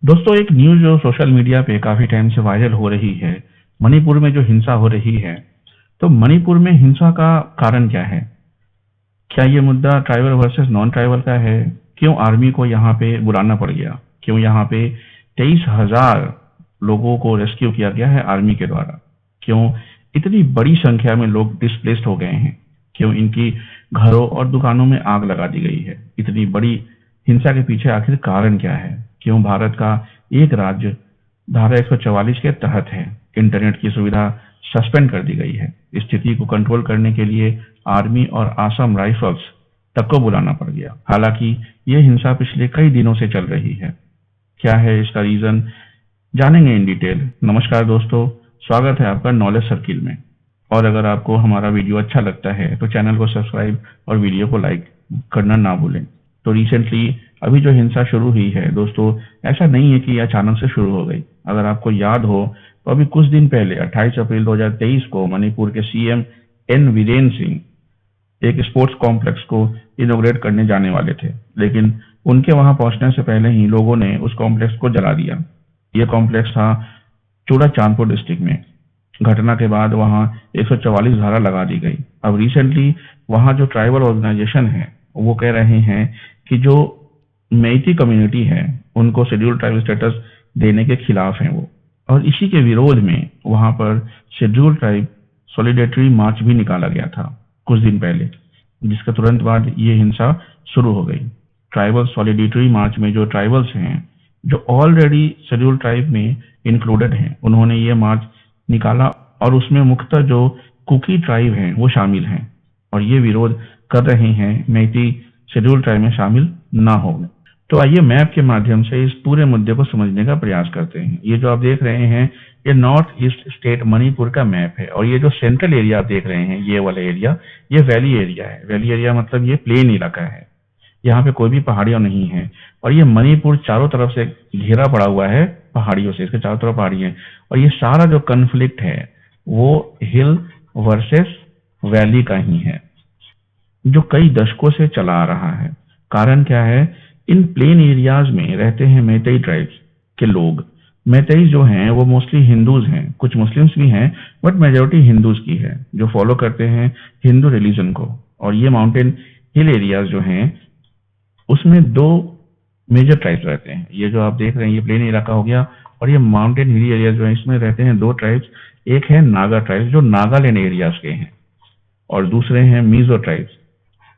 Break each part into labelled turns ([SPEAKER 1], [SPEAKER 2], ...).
[SPEAKER 1] दोस्तों, एक न्यूज़ जो सोशल मीडिया पे काफ़ी टाइम से वायरल हो रही है, मणिपुर में जो हिंसा हो रही है, तो मणिपुर में हिंसा का कारण क्या है? क्या ये मुद्दा ट्राइबल वर्सेस नॉन ट्राइबल का है? क्यों आर्मी को यहाँ पे बुलाना पड़ गया? क्यों यहाँ पे 23,000 लोगों को रेस्क्यू किया गया है आर्मी के द्वारा? क्यों इतनी बड़ी संख्या में लोग डिस्प्लेस्ड हो गए हैं? क्यों इनकी घरों और दुकानों में आग लगा दी गई है? इतनी बड़ी हिंसा के पीछे आखिर कारण क्या है? क्यों भारत का एक राज्य धारा 144 के तहत है, इंटरनेट की सुविधा सस्पेंड कर दी गई है? स्थिति को कंट्रोल करने के लिए आर्मी और आसाम राइफल्स तक को बुलाना पड़ गया। हालांकि ये हिंसा पिछले कई दिनों से चल रही है। क्या है इसका रीजन, जानेंगे इन डिटेल। नमस्कार दोस्तों, स्वागत है आपका नॉलेज सर्किल में। और अगर आपको हमारा वीडियो अच्छा लगता है तो चैनल को सब्सक्राइब और वीडियो को लाइक करना ना भूलें। तो रिसेंटली अभी जो हिंसा शुरू हुई है दोस्तों, ऐसा नहीं है कि ये अचानक से शुरू हो गई। अगर आपको याद हो तो अभी कुछ दिन पहले 28 अप्रैल 2023 को मणिपुर के सीएम एन वीरेन सिंह एक स्पोर्ट्स कॉम्प्लेक्स को इनॉग्रेट करने जाने वाले थे, लेकिन उनके वहां पहुंचने से पहले ही लोगों ने उस कॉम्प्लेक्स को जला दिया। यह कॉम्प्लेक्स था चूड़ाचांदपुर डिस्ट्रिक्ट में। घटना के बाद वहां 144 धारा लगा दी गई। अब रिसेंटली वहां जो ट्राइबल ऑर्गेनाइजेशन है वो कह रहे हैं कि जो मेइती कम्युनिटी है उनको शेड्यूल ट्राइब स्टेटस देने के खिलाफ है वो, और इसी के विरोध में वहां पर शेड्यूल ट्राइब सॉलिडेटरी मार्च भी निकाला गया था कुछ दिन पहले, जिसके तुरंत बाद ये हिंसा शुरू हो गई। ट्राइबल सॉलिडेटरी मार्च में जो ट्राइबल्स हैं जो ऑलरेडी शेड्यूल ट्राइब में इंक्लूडेड हैं, उन्होंने ये मार्च निकाला और उसमें मुख्यतः जो कुकी ट्राइब हैं वो शामिल हैं और ये विरोध कर रहे हैं मेइती शेड्यूल ट्राइब में शामिल ना होने। तो आइए मैप के माध्यम से इस पूरे मुद्दे को समझने का प्रयास करते हैं। ये जो आप देख रहे हैं ये नॉर्थ ईस्ट स्टेट मणिपुर का मैप है, और ये जो सेंट्रल एरिया आप देख रहे हैं ये वाला एरिया, ये वैली एरिया है। वैली एरिया मतलब ये प्लेन इलाका है, यहाँ पे कोई भी पहाड़ियां नहीं है, और ये मणिपुर चारों तरफ से घिरा पड़ा हुआ है पहाड़ियों से, इसके चारों तरफ पहाड़ी है। और ये सारा जो कन्फ्लिक्ट है वो हिल वर्सेस वैली का ही है, जो कई दशकों से चला आ रहा है। कारण क्या है, इन प्लेन एरियाज में रहते हैं मैतेई ट्राइब्स के लोग। मैतेई जो हैं वो मोस्टली हिंदूज हैं, कुछ मुस्लिम्स भी हैं, बट मेजोरिटी हिंदूज की है जो फॉलो करते हैं हिंदू रिलीजन को। और ये माउंटेन हिल एरियाज जो हैं उसमें दो मेजर ट्राइब्स रहते हैं। ये जो आप देख रहे हैं ये प्लेन इलाका हो गया, और ये माउंटेन हिल एरिया जो है इसमें रहते हैं दो ट्राइब्स। एक है नागा ट्राइब्स जो नागालैंड एरियाज के हैं, और दूसरे हैं मिजो ट्राइब्स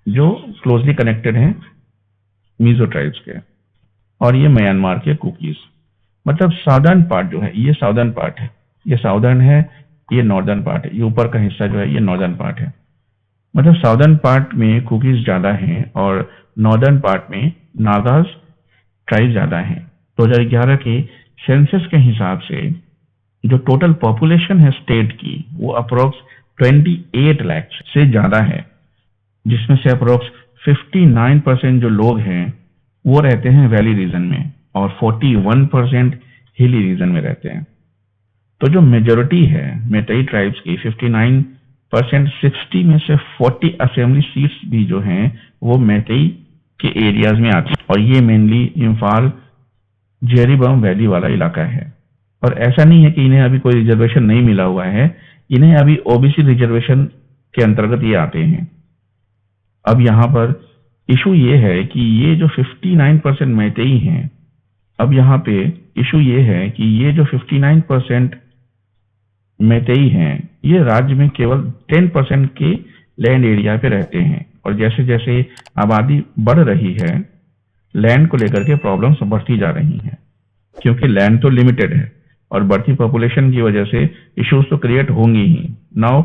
[SPEAKER 1] जो क्लोजली कनेक्टेड हैं मिजो ट्राइब्स के। और ये म्यांमार के कुकीज, मतलब साउदर्न पार्ट जो है ये साउदर्न पार्ट है, ये साउदर्न है, ये नॉर्दर्न पार्ट है, ये ऊपर का हिस्सा जो है ये नॉर्दर्न पार्ट है। मतलब साउदर्न पार्ट में कुकीज ज्यादा हैं और नॉर्दर्न पार्ट में नागाज ट्राइब ज्यादा हैं। 2011 के सेंसस के हिसाब से जो टोटल पॉपुलेशन है स्टेट की वो अप्रोक्स 28 लाख से ज्यादा है, जिसमें से अप्रोक्स 59% जो लोग हैं वो रहते हैं वैली रीजन में और 41% हिली रीजन में रहते हैं। तो जो मेजोरिटी है मेतई ट्राइब्स की 59%, 60 में से 40 असेंबली सीट्स भी जो हैं वो मेतई के एरियाज में आती है, और ये मेनली इम्फाल जेरीबम वैली वाला इलाका है। और ऐसा नहीं है कि इन्हें अभी कोई रिजर्वेशन नहीं मिला हुआ है, इन्हें अभी ओबीसी रिजर्वेशन के अंतर्गत ये आते हैं। अब यहाँ पर इशू ये है कि ये जो 59% मैतेई हैं, अब यहाँ पे इशू ये है कि ये जो 59% मैतेई हैं ये राज्य में केवल 10% के लैंड एरिया पे रहते हैं, और जैसे जैसे आबादी बढ़ रही है लैंड को लेकर के प्रॉब्लम्स बढ़ती जा रही हैं, क्योंकि लैंड तो लिमिटेड है और बढ़ती पॉपुलेशन की वजह से इश्यूज तो क्रिएट होंगी ही। नाउ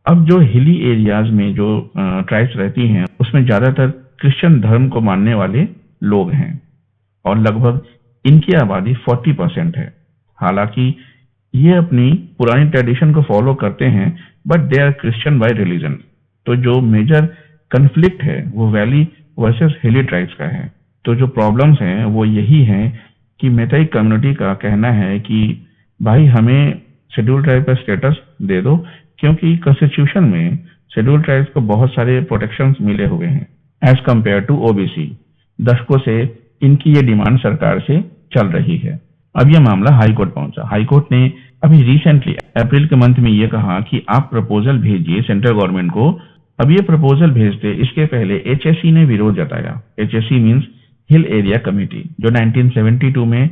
[SPEAKER 1] अब जो हिली एरियाज में जो ट्राइब्स रहती हैं उसमें ज्यादातर क्रिश्चियन धर्म को मानने वाले लोग हैं और लगभग इनकी आबादी 40% है। हालांकि ये अपनी पुरानी ट्रेडिशन को फॉलो करते हैं but they are Christian by religion. तो जो मेजर कन्फ्लिक्ट है वो वैली वर्सेस हिली ट्राइब्स का है। तो जो प्रॉब्लम्स हैं वो यही हैं कि मैतेई कम्युनिटी का कहना है कि भाई हमें शेड्यूल ट्राइब का स्टेटस दे दो, क्योंकि कॉन्स्टिट्यूशन में शेड्यूल ट्राइब्स को बहुत सारे प्रोटेक्शंस मिले हुए हैं एज कंपेयर टू ओबीसी। दशकों से इनकी ये डिमांड सरकार से चल रही है। अब यह मामला हाई कोर्ट पहुंचा। हाई कोर्ट ने अभी रिसेंटली अप्रैल के मंथ में यह कहा कि आप प्रपोजल भेजिए सेंट्रल गवर्नमेंट को। अब ये प्रपोजल भेजते इसके पहले HSE ने विरोध जताया। HSE means hill area committee, जो 1972 में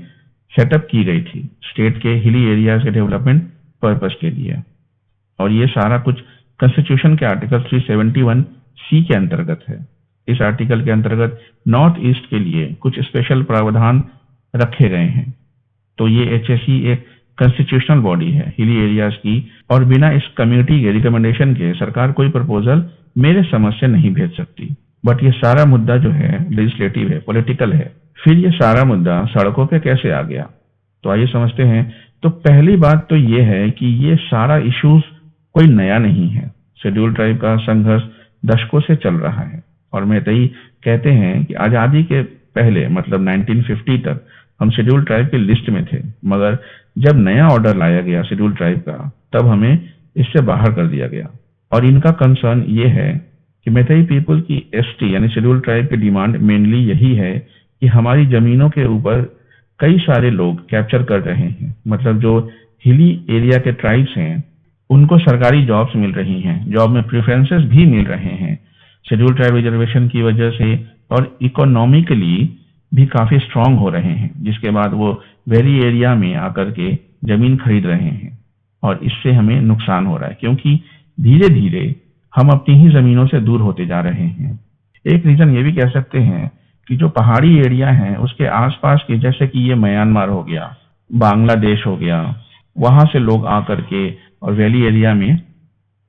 [SPEAKER 1] सेटअप की गई थी स्टेट के हिली एरियाज के डेवलपमेंट पर्पस के लिए। और ये सारा कुछ कॉन्स्टिट्यूशन के आर्टिकल 371C के अंतर्गत है। इस आर्टिकल के अंतर्गत नॉर्थ ईस्ट के लिए कुछ स्पेशल प्रावधान रखे गए हैं। तो ये HSE एक कॉन्स्टिट्यूशनल बॉडी है हिली एरियाज की, और बिना इस कमेटी के रिकमेंडेशन के सरकार कोई प्रपोजल मेरे समझ से नहीं भेज सकती। बट ये सारा मुद्दा जो है लेजिस्लेटिव है, पॉलिटिकल है। फिर ये सारा मुद्दा सड़कों पे कैसे आ गया, तो आइए समझते हैं। तो पहली बात तो ये है कि ये सारा इश्यूज कोई नया नहीं है। शेड्यूल ट्राइब का संघर्ष दशकों से चल रहा है, और मैतेई कहते हैं कि आजादी के पहले मतलब 1950 तक हम शेड्यूल ट्राइब की लिस्ट में थे, मगर जब नया ऑर्डर लाया गया शेड्यूल ट्राइब का, तब हमें इससे बाहर कर दिया गया। और इनका कंसर्न ये है कि मैतेई पीपल की ST यानी शेड्यूल ट्राइब की डिमांड मेनली यही है कि हमारी जमीनों के ऊपर कई सारे लोग कैप्चर कर रहे हैं। मतलब जो हिली एरिया के ट्राइब्स हैं उनको सरकारी जॉब्स मिल रही हैं, जॉब में प्रेफरेंसेस भी मिल रहे हैं शेड्यूल ट्राइब रिजर्वेशन की वजह से, और इकोनॉमिकली भी काफी स्ट्रांग हो रहे हैं, जिसके बाद वो वैली एरिया में आकर के जमीन खरीद रहे हैं। और इससे हमें नुकसान हो रहा है क्योंकि धीरे धीरे हम अपनी ही जमीनों से दूर होते जा रहे हैं। एक रीजन ये भी कह सकते हैं कि जो पहाड़ी एरिया है उसके आसपास के, जैसे कि ये म्यांमार हो गया, बांग्लादेश हो गया, वहां से लोग आकर के और वैली एरिया में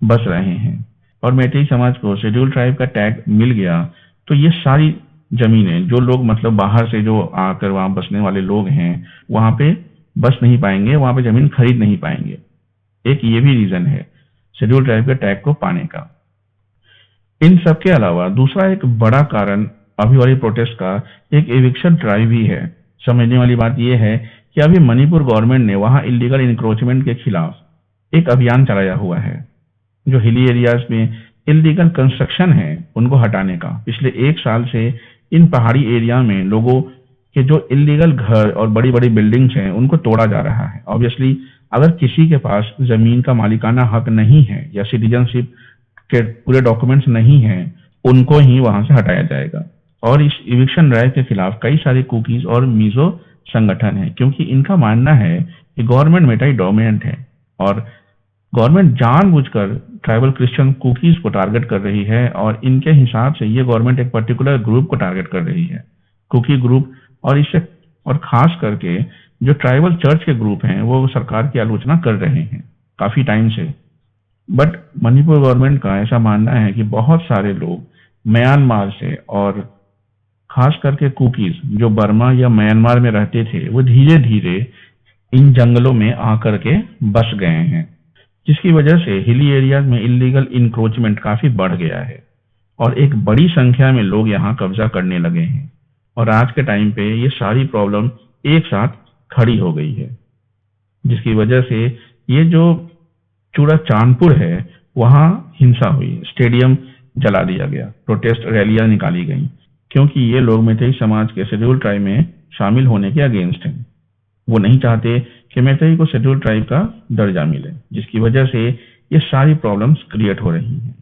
[SPEAKER 1] बस रहे हैं। और मैतेई समाज को शेड्यूल ट्राइब का टैग मिल गया तो ये सारी जमीनें जो लोग मतलब बाहर से जो आकर वहां बसने वाले लोग हैं वहां पे बस नहीं पाएंगे, वहां पे जमीन खरीद नहीं पाएंगे। एक ये भी रीजन है शेड्यूल ट्राइब के टैग को पाने का। इन सब के अलावा दूसरा एक बड़ा कारण अभी वाली प्रोटेस्ट का एक एविक्शन ड्राइव भी है। समझने वाली बात यह है कि अभी मणिपुर गवर्नमेंट ने वहां इलीगल इंक्रोचमेंट के खिलाफ एक अभियान चलाया हुआ है। जो हिली एरियाज में इलीगल कंस्ट्रक्शन है उनको हटाने का। पिछले 1 साल से इन पहाड़ी एरिया में लोगों के जो इलीगल घर और बड़ी बड़ी बिल्डिंग्स हैं उनको तोड़ा जा रहा है। ऑब्वियसली अगर किसी के पास जमीन का मालिकाना हक नहीं है या सिटीजनशिप के पूरे डॉक्यूमेंट्स नहीं है, उनको ही वहां से हटाया जाएगा। और इस इविक्शन ड्राइव के खिलाफ कई सारे कुकीज और मिजो संगठन है, क्योंकि इनका मानना है कि गवर्नमेंट मैतेई डोमिनेंट है और गवर्नमेंट जानबूझकर ट्राइबल क्रिश्चियन कुकीज को टारगेट कर रही है। और इनके हिसाब से ये गवर्नमेंट एक पर्टिकुलर ग्रुप को टारगेट कर रही है, कुकी ग्रुप। और इससे और खास करके जो ट्राइबल चर्च के ग्रुप हैं वो सरकार की आलोचना कर रहे हैं काफी टाइम से। बट मणिपुर गवर्नमेंट का ऐसा मानना है कि बहुत सारे लोग म्यांमार से और खास करके कुकीज जो बर्मा या म्यांमार में रहते थे वो धीरे धीरे इन जंगलों में आकर के बस गए हैं, जिसकी वजह से हिली एरियाज में इलीगल इंक्रोचमेंट काफी बढ़ गया है और एक बड़ी संख्या में लोग यहाँ कब्जा करने लगे हैं। और आज के टाइम पे ये सारी प्रॉब्लम एक साथ खड़ी हो गई है, जिसकी वजह से ये जो चूड़ा चांदपुर है वहां हिंसा हुई, स्टेडियम जला दिया गया, प्रोटेस्ट रैलियां निकाली गई, क्योंकि ये लोग मैतेई समाज के शेड्यूल ट्राइब में शामिल होने के अगेंस्ट हैं। वो नहीं चाहते कि मैतेई को शेड्यूल ट्राइब का दर्जा मिले, जिसकी वजह से ये सारी प्रॉब्लम्स क्रिएट हो रही हैं।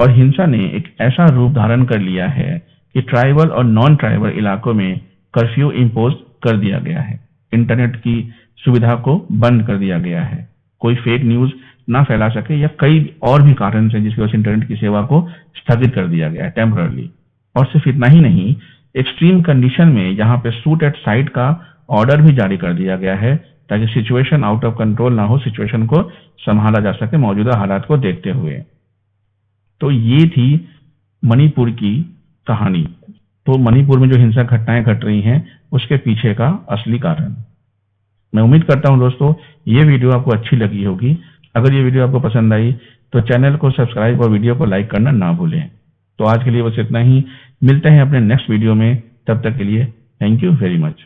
[SPEAKER 1] और हिंसा ने एक ऐसा रूप धारण कर लिया है कि ट्राइबल और नॉन ट्राइबल इलाकों में कर्फ्यू इम्पोज कर दिया गया है, इंटरनेट की सुविधा को बंद कर दिया गया है, कोई फेक न्यूज ना फैला सके, या कई और भी कारण से जिसकी वजह से इंटरनेट की सेवा को स्थगित कर दिया गया है टेम्पररी। और सिर्फ इतना ही नहीं, एक्सट्रीम कंडीशन में यहाँ पे शूट एट साइट का ऑर्डर भी जारी कर दिया गया है, ताकि सिचुएशन आउट ऑफ कंट्रोल ना हो, सिचुएशन को संभाला जा सके मौजूदा हालात को देखते हुए। तो ये थी मणिपुर की कहानी। तो मणिपुर में जो हिंसक घटनाएं घट रही हैं उसके पीछे का असली कारण। मैं उम्मीद करता हूं दोस्तों ये वीडियो आपको अच्छी लगी होगी। अगर ये वीडियो आपको पसंद आई तो चैनल को सब्सक्राइब और वीडियो को लाइक करना ना भूलें। तो आज के लिए बस इतना ही, मिलते हैं अपने नेक्स्ट वीडियो में, तब तक के लिए थैंक यू वेरी मच।